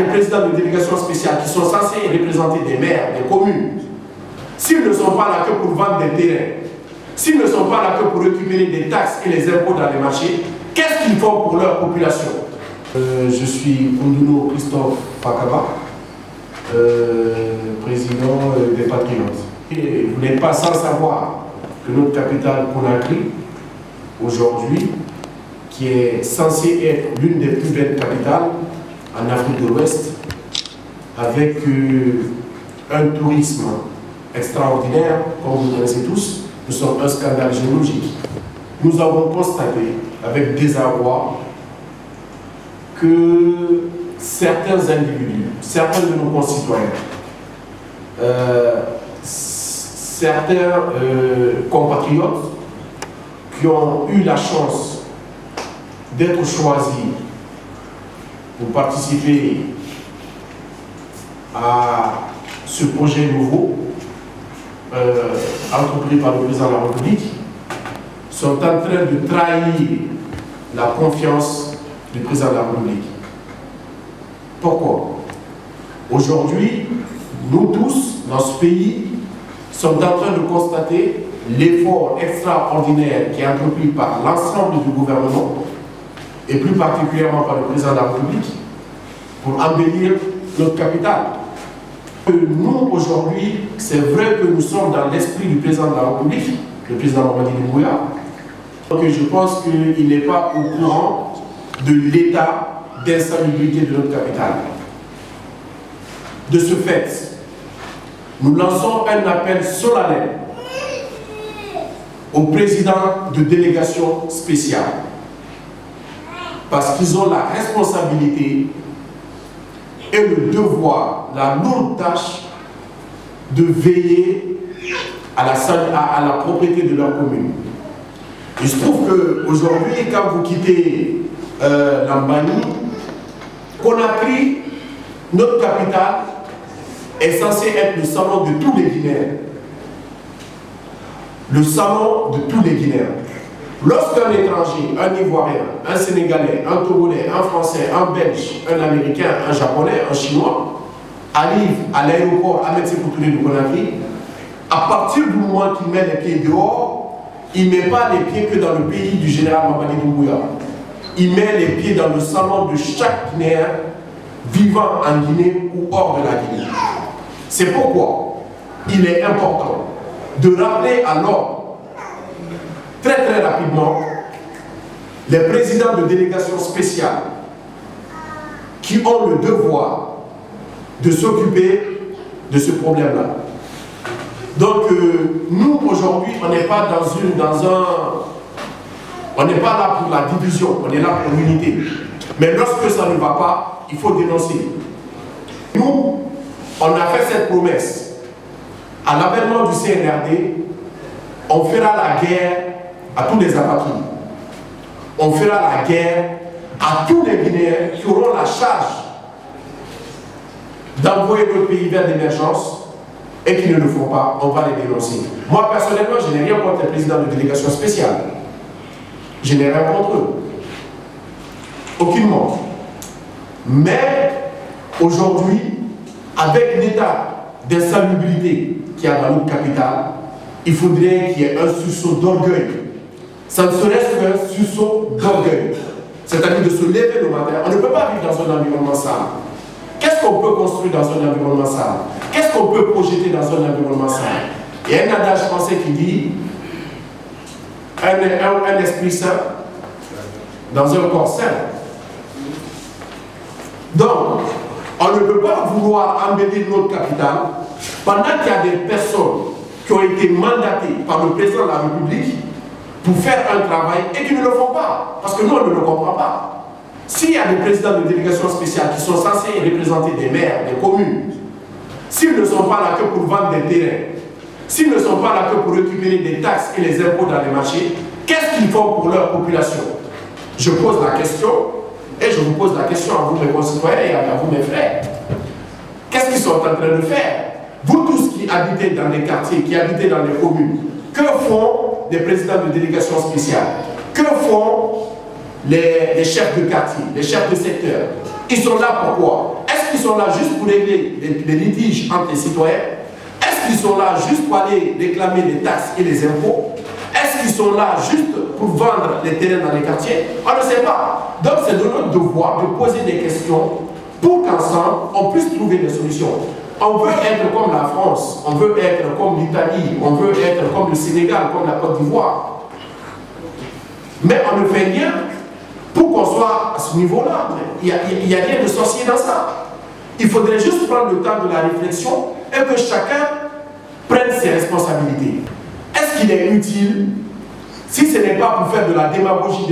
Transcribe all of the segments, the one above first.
des présidents de délégations spéciales qui sont censés représenter des maires, des communes, s'ils ne sont pas là que pour vendre des terrains, s'ils ne sont pas là que pour récupérer des taxes et les impôts dans les marchés, qu'est-ce qu'ils font pour leur population? Je suis Koundouno Christophe Fakaba, président des Patriotes. Et vous n'êtes pas sans savoir que notre capitale Conakry, aujourd'hui, qui est censée être l'une des plus belles capitales en Afrique de l'Ouest, avec un tourisme extraordinaire, comme vous le connaissez tous, nous sommes un scandale géologique. Nous avons constaté avec désarroi que certains individus, certains de nos concitoyens, certains compatriotes qui ont eu la chance d'être choisis pour participer à ce projet nouveau entrepris par le président de la République, sont en train de trahir la confiance du président de la République. Pourquoi? Aujourd'hui, nous tous, dans ce pays, sommes en train de constater l'effort extraordinaire qui est entrepris par l'ensemble du gouvernement, et plus particulièrement par le président de la République, pour embellir notre capitale. Nous, aujourd'hui, c'est vrai que nous sommes dans l'esprit du président de la République, le président Mamadi Doumbouya, donc je pense qu'il n'est pas au courant de l'état d'insalubrité de notre capitale. De ce fait, nous lançons un appel solennel au président de délégation spéciale, parce qu'ils ont la responsabilité et le devoir, la lourde tâche de veiller à la propriété de leur commune. Il se trouve qu'aujourd'hui, quand vous quittez Lambani, Conakry, notre capitale, est censée être le salon de tous les Guinéens. Le salon de tous les Guinéens. Lorsqu'un étranger, un Ivoirien, un Sénégalais, un Togolais, un Français, un Belge, un Américain, un Japonais, un Chinois, arrive à l'aéroport Ahmed Sékou Touré de Conakry, à partir du moment qu'il met les pieds dehors, il ne met pas les pieds que dans le pays du général Mamadi Doumbouya. Il met les pieds dans le salon de chaque Guinéen vivant en Guinée ou hors de la Guinée. C'est pourquoi il est important de rappeler à l'ordre très rapidement les présidents de délégations spéciales qui ont le devoir de s'occuper de ce problème-là. Donc nous aujourd'hui, on n'est pas on n'est pas là pour la division, on est là pour l'unité. Mais lorsque ça ne va pas, il faut dénoncer. Nous, on a fait cette promesse. À l'avènement du CNRD, on fera la guerre à tous les apatrides. On fera la guerre à tous les Guinéens qui auront la charge d'envoyer notre pays vers l'émergence et qui ne le font pas, on va les dénoncer. Moi, personnellement, je n'ai rien contre les présidents de délégation spéciale. Je n'ai rien contre eux. Aucunement. Mais, aujourd'hui, avec l'état d'insalubrité qu'il y a dans notre capitale, il faudrait qu'il y ait un sursaut d'orgueil. Ça ne serait-ce qu'un sursaut d'orgueil. C'est-à-dire de se lever le matin. On ne peut pas vivre dans un environnement sale. Qu'est-ce qu'on peut construire dans un environnement sale? Qu'est-ce qu'on peut projeter dans un environnement sale? Il y a un adage français qui dit un esprit sain dans un corps sain. Donc, on ne peut pas vouloir embellir notre capitale pendant qu'il y a des personnes qui ont été mandatées par le président de la République pour faire un travail et qui ne le font pas. Parce que nous, on ne le comprend pas. S'il y a des présidents de délégations spéciales qui sont censés représenter des maires, des communes, s'ils ne sont pas là que pour vendre des terrains, s'ils ne sont pas là que pour récupérer des taxes et les impôts dans les marchés, qu'est-ce qu'ils font pour leur population? Je pose la question, et je vous pose la question à vous mes concitoyens et à vous mes frères. Qu'est-ce qu'ils sont en train de faire? Vous tous qui habitez dans les quartiers, qui habitez dans les communes, que font des présidents de délégations spéciales? Que font les chefs de quartier, les chefs de secteur? Ils sont là pourquoi? Est-ce Est-ce qu'ils sont là juste pour régler les litiges entre les citoyens? Est-ce qu'ils sont là juste pour aller réclamer les taxes et les impôts? Est-ce qu'ils sont là juste pour vendre les terrains dans les quartiers? On ne sait pas. Donc c'est de notre devoir de poser des questions pour qu'ensemble on puisse trouver des solutions. On veut être comme la France, on veut être comme l'Italie, on veut être comme le Sénégal, comme la Côte d'Ivoire. Mais on ne fait rien pour qu'on soit à ce niveau-là. Il n'y a rien de sorcier dans ça. Il faudrait juste prendre le temps de la réflexion et que chacun prenne ses responsabilités. Est-ce qu'il est utile, si ce n'est pas pour faire de la démagogie,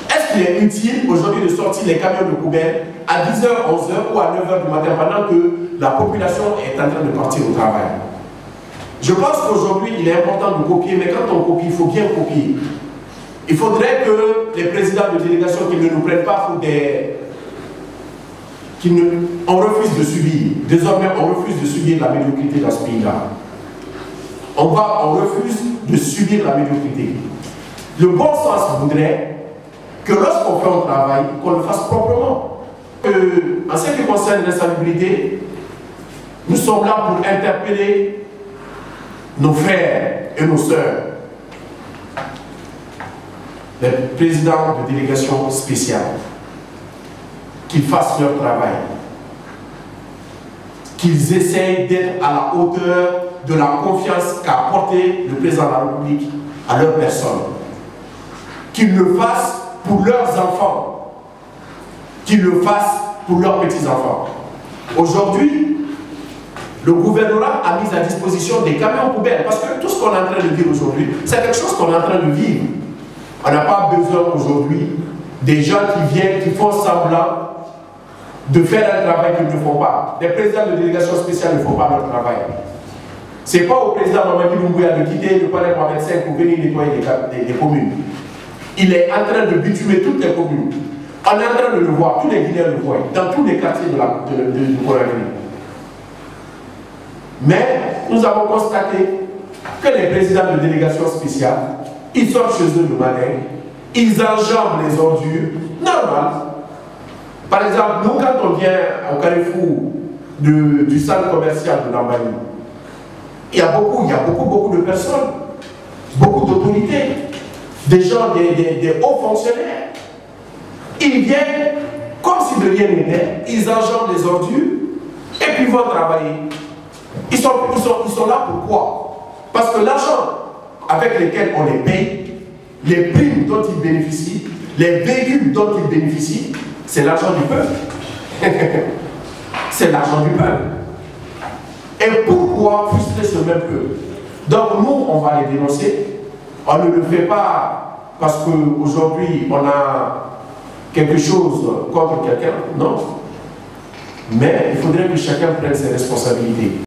est-ce qu'il est utile aujourd'hui de sortir les camions de poubelle à 10h, 11h ou à 9h du matin pendant que la population est en train de partir au travail? Je pense qu'aujourd'hui, il est important de copier, mais quand on copie, il faut bien copier. Il faudrait que les présidents de délégation qui ne nous prennent pas pour des... On refuse de subir. Désormais, on refuse de subir la médiocrité dans ce pays-là. On refuse de subir la médiocrité. Le bon sens voudrait que lorsqu'on fait un travail, qu'on le fasse proprement. En ce qui concerne l'insalubrité, nous sommes là pour interpeller nos frères et nos sœurs, les présidents de délégations spéciales, qu'ils fassent leur travail, qu'ils essayent d'être à la hauteur de la confiance qu'a apporté le président de la République à leur personne, qu'ils le fassent pour leurs enfants, qu'ils le fassent pour leurs petits-enfants. Aujourd'hui, le gouvernement a mis à disposition des camions poubelles, parce que tout ce qu'on est en train de dire aujourd'hui, c'est quelque chose qu'on est en train de vivre. On n'a pas besoin aujourd'hui des gens qui viennent, qui font semblant de faire un travail qu'ils ne font pas. Les présidents de délégation spéciale ne font pas leur travail. Ce n'est pas au président Mamadi Doumbouya de quitter le palais Mohamed V pour venir nettoyer les communes. Il est en train de bitumer toutes les communes. On est en train de le voir, tous les Guinéens le voient, dans tous les quartiers du Conakry. Mais nous avons constaté que les présidents de délégation spéciale, ils sortent chez eux le matin, ils enjambent les ordures, normal. Par exemple, nous, quand on vient au carrefour du centre commercial de Nambali, il y a beaucoup de personnes, beaucoup d'autorités, des gens, des hauts fonctionnaires. Ils viennent comme si de rien n'était, ils enjambent les ordures et puis vont travailler. Ils sont là pourquoi? Parce que l'argent avec lequel on les paye, les primes dont ils bénéficient, les véhicules dont ils bénéficient, c'est l'argent du peuple. C'est l'argent du peuple. Et pourquoi frustrer ce même peuple? Donc nous, on va les dénoncer. On ne le fait pas parce qu'aujourd'hui, on a quelque chose contre quelqu'un. Non. Mais il faudrait que chacun prenne ses responsabilités.